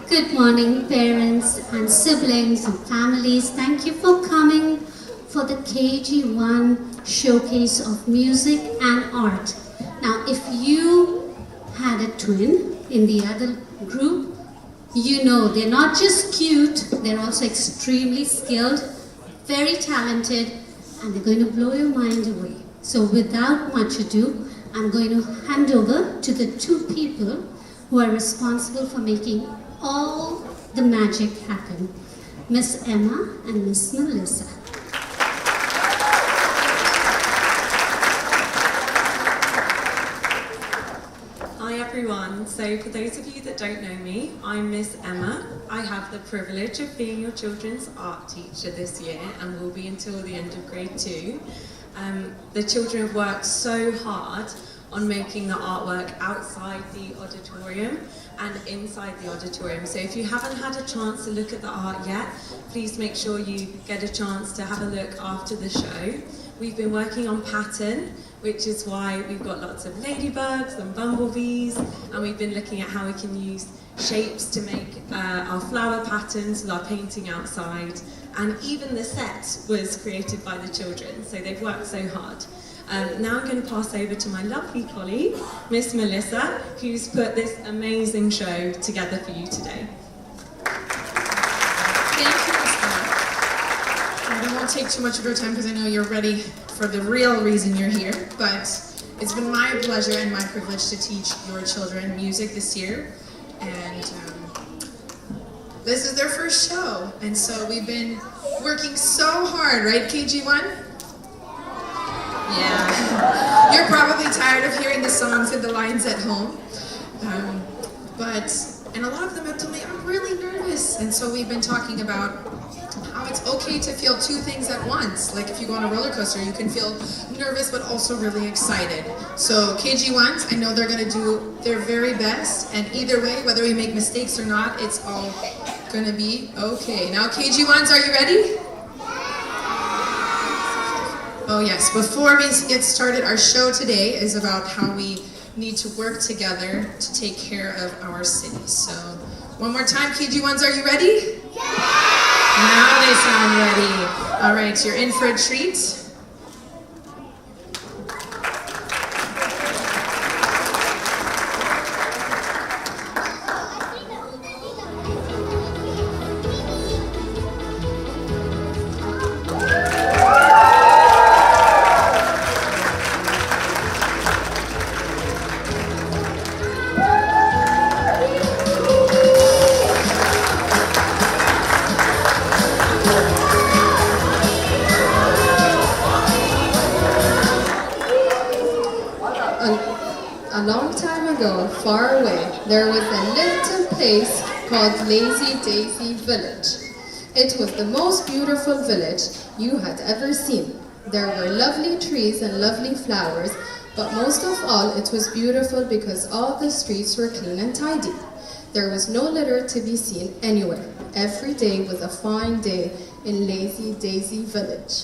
Good morning, parents and siblings and families. Thank you for coming for the KG1 Showcase of Music and Art. Now, if you had a twin in the other group, you know they're not just cute, they're also extremely skilled, very talented, and they're going to blow your mind away. So without much ado, I'm going to hand over to the two people who are responsible for making all the magic happen, Miss Emma and Miss Melissa. Hi everyone, so for those of you that don't know me, I'm Miss Emma. I have the privilege of being your children's art teacher this year and will be until the end of grade 2. The children have worked so hard on making the artwork outside the auditorium and inside the auditorium. So if you haven't had a chance to look at the art yet, please make sure you get a chance to have a look after the show. We've been working on pattern, which is why we've got lots of ladybugs and bumblebees, and we've been looking at how we can use shapes to make our flower patterns with our painting outside, and even the set was created by the children, so they've worked so hard. Now I'm going to pass over to my lovely colleague, Miss Melissa, who's put this amazing show together for you today. Thank you, Miss Emma. I won't take too much of your time because I know you're ready for the real reason you're here, but it's been my pleasure and my privilege to teach your children music this year, and this is their first show, and so we've been working so hard, right, KG1? Yeah, you're probably tired of hearing the songs and the lines at home, and a lot of them have told me, I'm really nervous, and so we've been talking about how it's okay to feel two things at once. Like if you go on a roller coaster, you can feel nervous but also really excited. So KG1s, I know they're going to do their very best, and either way, whether we make mistakes or not, it's all going to be okay. Now KG1s, are you ready? Oh yes, before we get started, our show today is about how we need to work together to take care of our city. So, one more time, KG1s, are you ready? Yeah! Now they sound ready. All right, you're in for a treat. A long time ago, far away, there was a little place called Lazy Daisy Village. It was the most beautiful village you had ever seen. There were lovely trees and lovely flowers, but most of all, it was beautiful because all the streets were clean and tidy. There was no litter to be seen anywhere. Every day was a fine day in Lazy Daisy Village.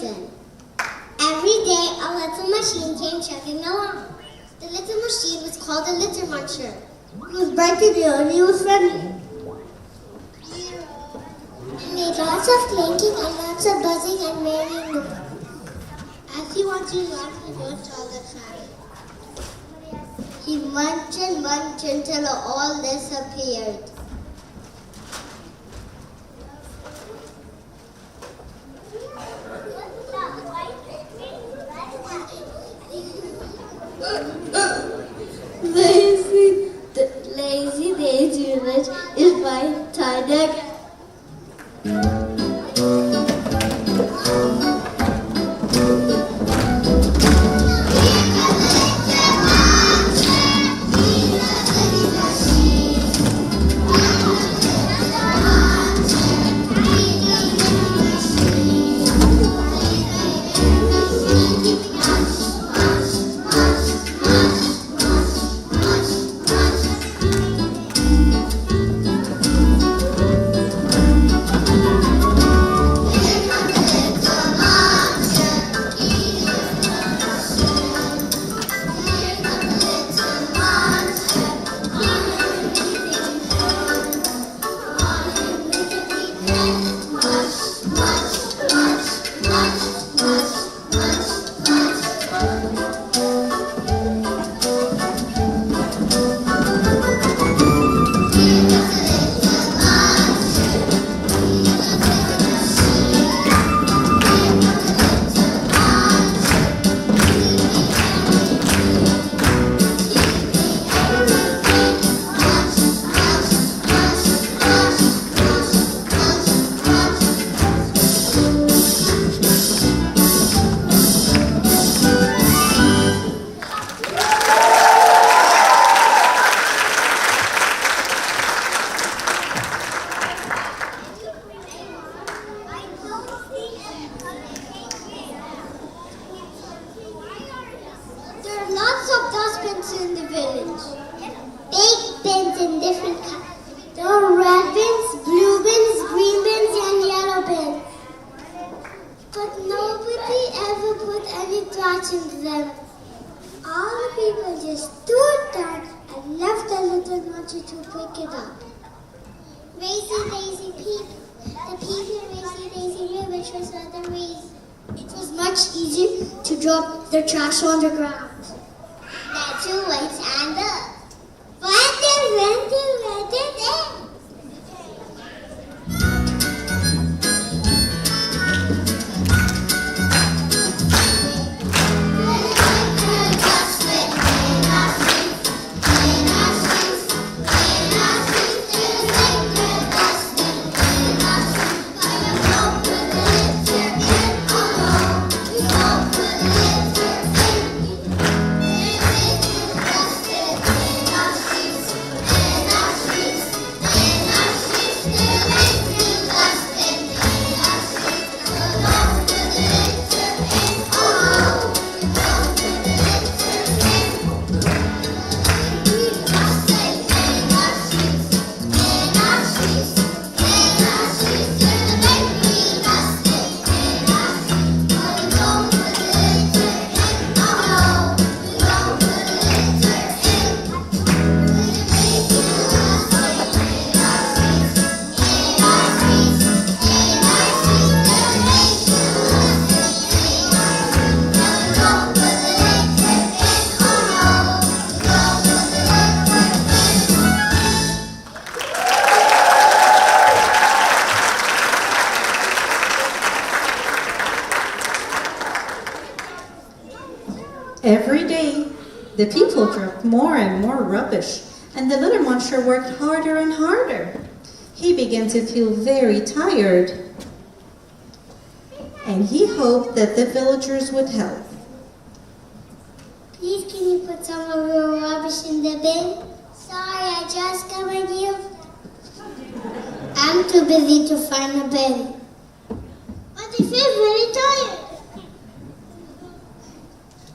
machine. Every day, a little machine came chugging along. The little machine was called a Little Muncher. He was bright and blue and he was friendly. He made lots of clinking and lots of buzzing and merrying. As he wanted to laugh, he munched all the time. He munched and munched until it all disappeared. Lazy Daisy Village is by Tyler. Trash on the ground. That's who went and up. But they went to let it in. Every day, the people dropped more and more rubbish, and the Little Muncher worked harder and harder. He began to feel very tired, and he hoped that the villagers would help. Please, can you put some of your rubbish in the bin? Sorry, I just got my new. I'm too busy to find a bin. But I feel very tired.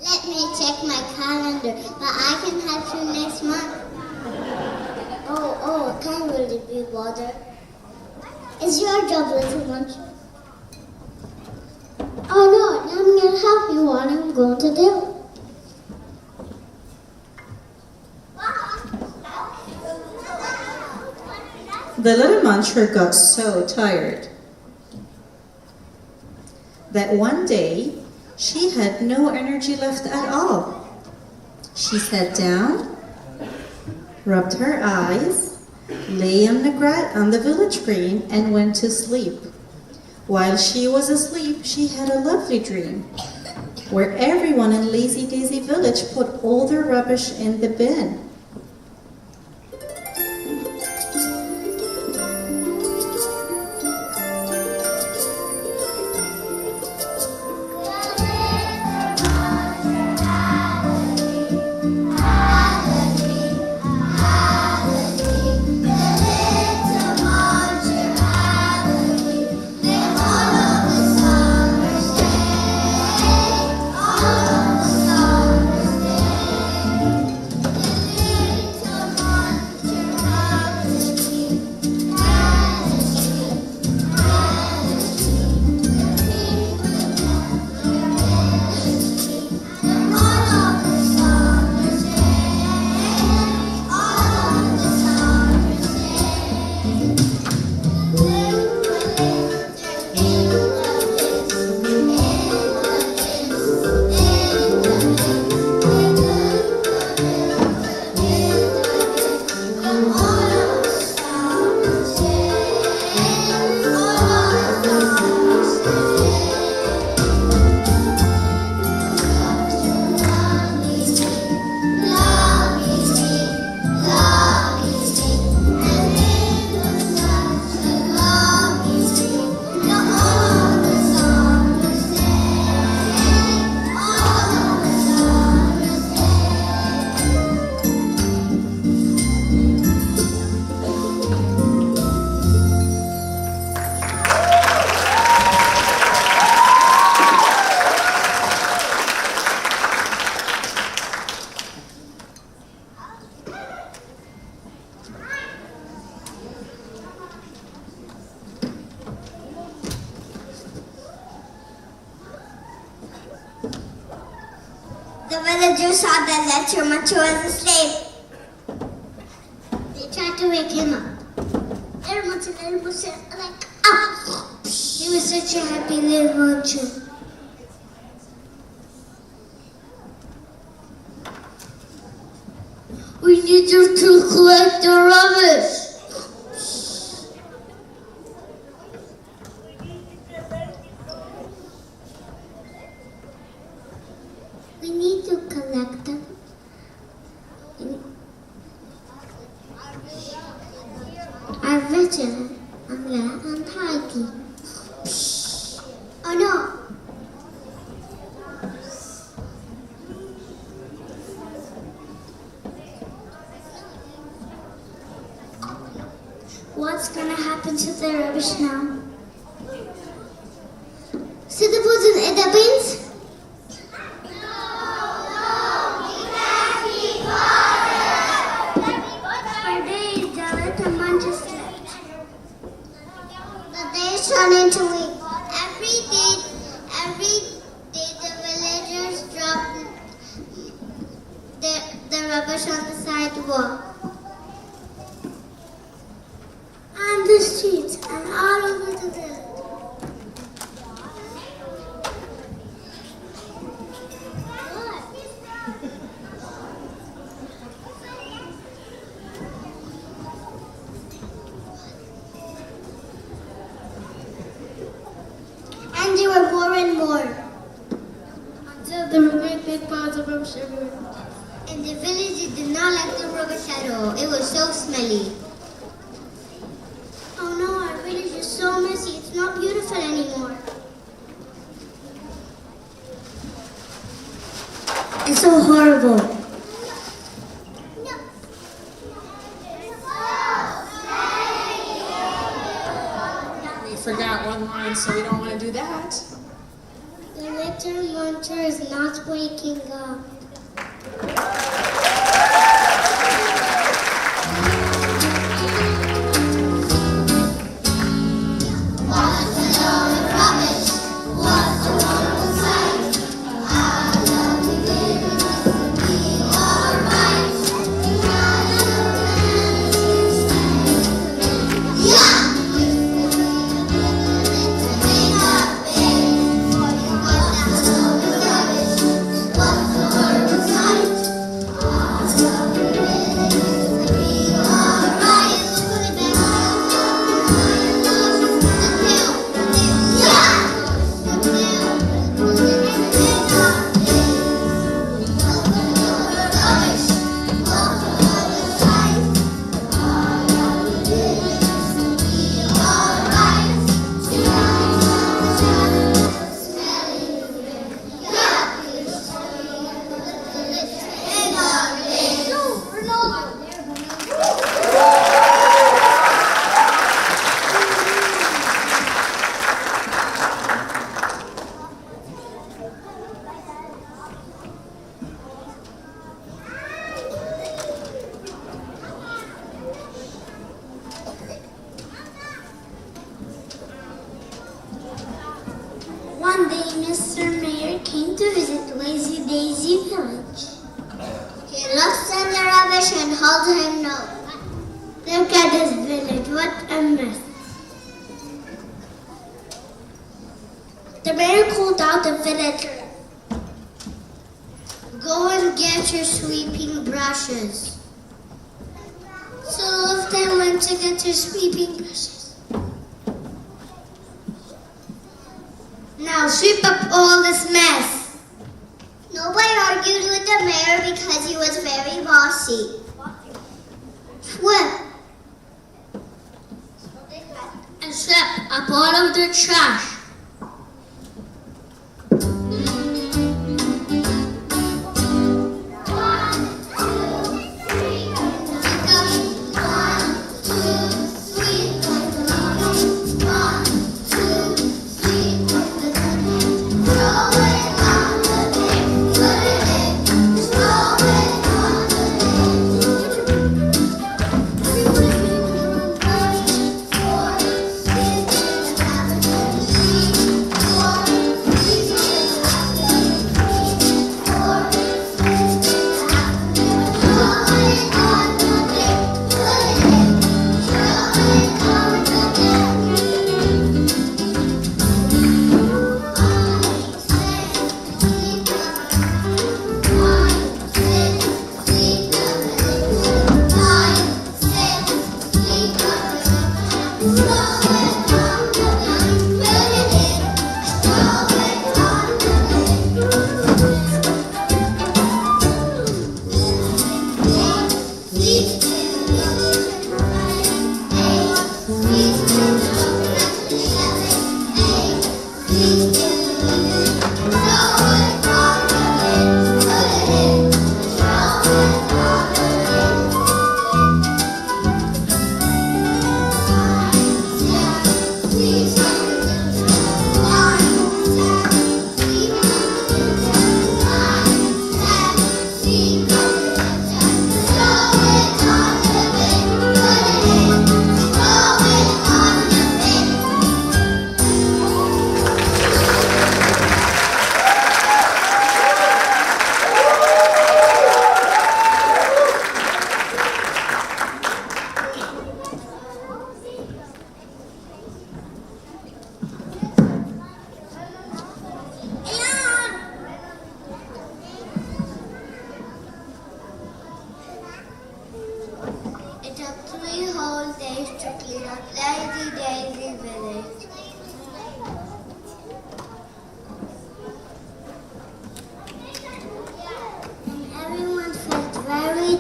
Let me check my calendar, but I can help you next month. Oh, I can't really be bothered. It's your job, Little Muncher. Oh no, going to do? The Little Muncher got so tired that one day she had no energy left at all. She sat down, rubbed her eyes, lay on the village green, and went to sleep. While she was asleep, she had a lovely dream where everyone in Lazy Daisy Village put all their rubbish in the bin. The villagers saw that Little Muncher was asleep. They tried to wake him up. Little Muncher, like, ah! He was such a happy Little Muncher. We need you to collect the rubbish. We need to collect them. Are vigilant and tidy. Oh no! What's gonna happen to the rubbish now? See the foods in the bins? Turn into week. Every day the villagers drop the rubbish on the sidewalk. On the streets and all over the village. And there were more and more. Until there were great big piles of rubbish everywhere. And the villagers did not like the rubbish at all. It was so smelly. Oh no, our village is so messy. It's not beautiful anymore. It's so horrible. Forgot one line, so we don't want to do that. The Little Muncher is not waking up. What's the rubbish? What's the wonderful sight? village. He looks in the rubbish and holds him no. Look at this village, what a mess. The mayor called out the villager. Go and get your sweeping brushes. So all of them went to get their sweeping brushes. Now sweep up all this mess. Nobody argued with the mayor because he was very bossy. Sweep. And sweep up all of the trash.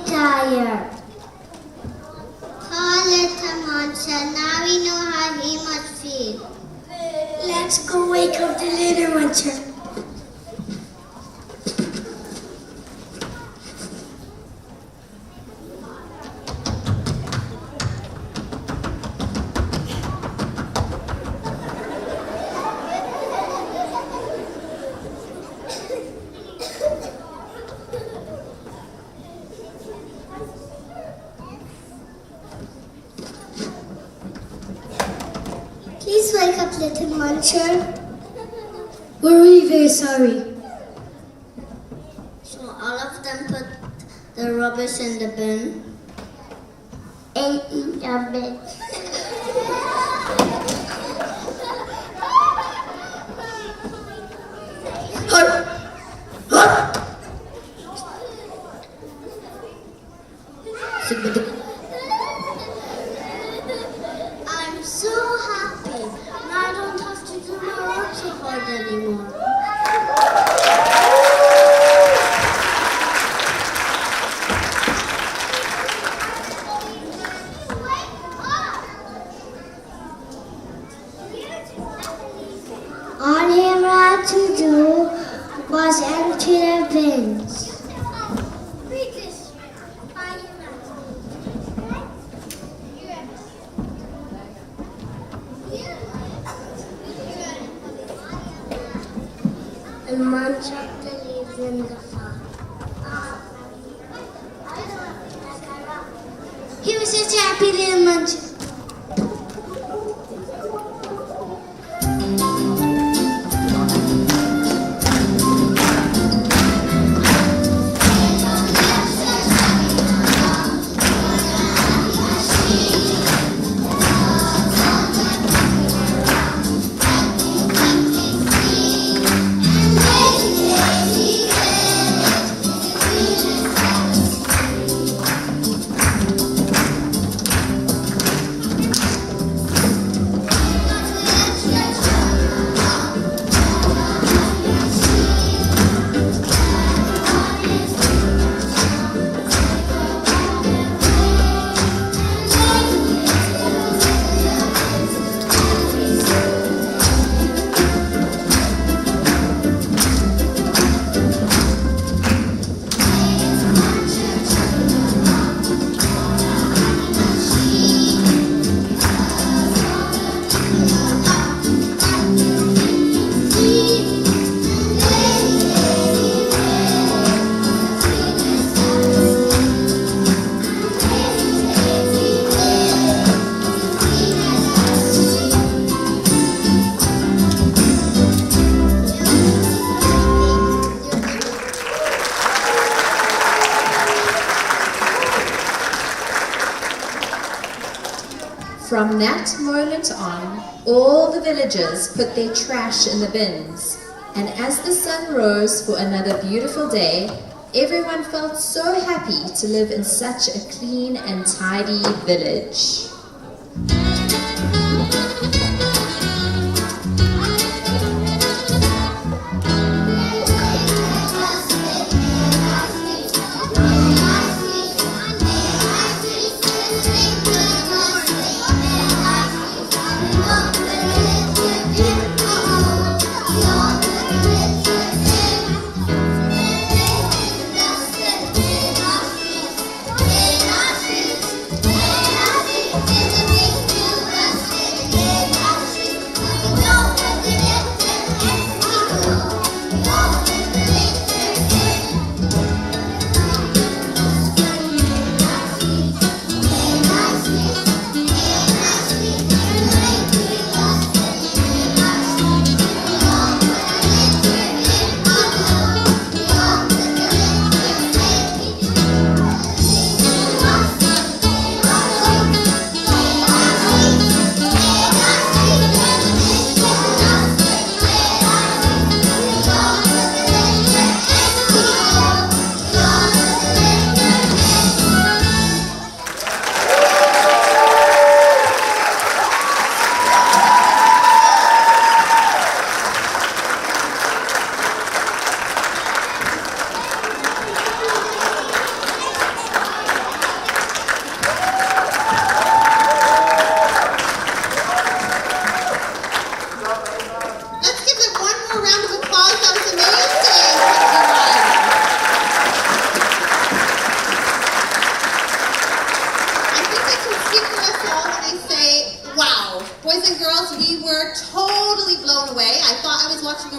Tired. Poor Little Muncher, now we know how he must feel. Let's go wake up the Little Muncher. Please wake up, Little Muncher. We're really very sorry. So all of them put the rubbish in the bin. In the bin. I'm so happy. Now I don't have to do my work so hard anymore. All he had to do was empty the bins. Read this. And munch up the leaves in the farm. He was such a happy little muncher. From that moment on, all the villagers put their trash in the bins. And as the sun rose for another beautiful day, everyone felt so happy to live in such a clean and tidy village.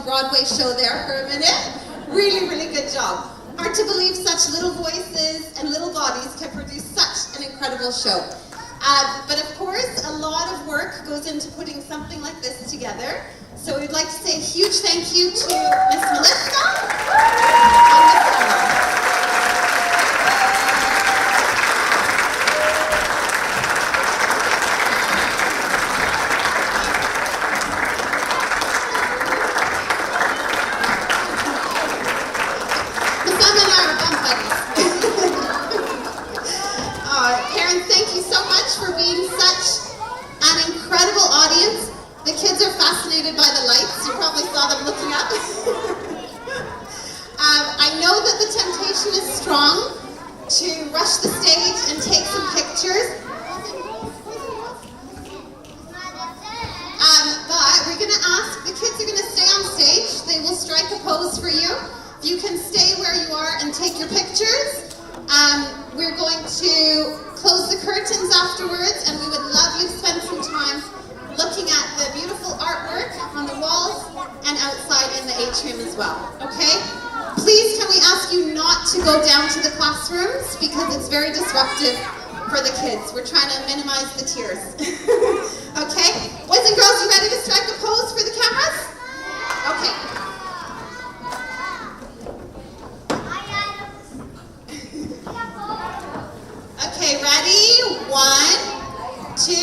Broadway show there for a minute. Really, really good job. Hard to believe such little voices and little bodies can produce such an incredible show. But of course, a lot of work goes into putting something like this together. So we'd like to say a huge thank you to Miss Melissa and Miss Emma. Thank you so much for being such an incredible audience. The kids are fascinated by the lights. You probably saw them looking up. I know that the temptation is strong to rush the stage and take some pictures. But we're going to ask, the kids are going to stay on stage. They will strike a pose for you. You can stay where you are and take your pictures. We're going to close the curtains afterwards, and we would love you to spend some time looking at the beautiful artwork on the walls and outside in the atrium as well, okay? Please can we ask you not to go down to the classrooms because it's very disruptive for the kids. We're trying to minimize the tears. Okay? Boys and girls, you ready to strike a pose for the cameras? Okay. Okay, ready? 1, 2,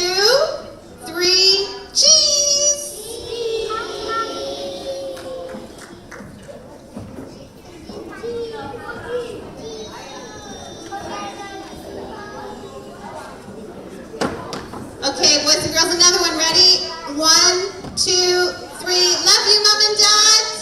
3, cheese! Okay, boys and girls, another one. Ready? 1, 2, 3. Love you, Mom and Dad.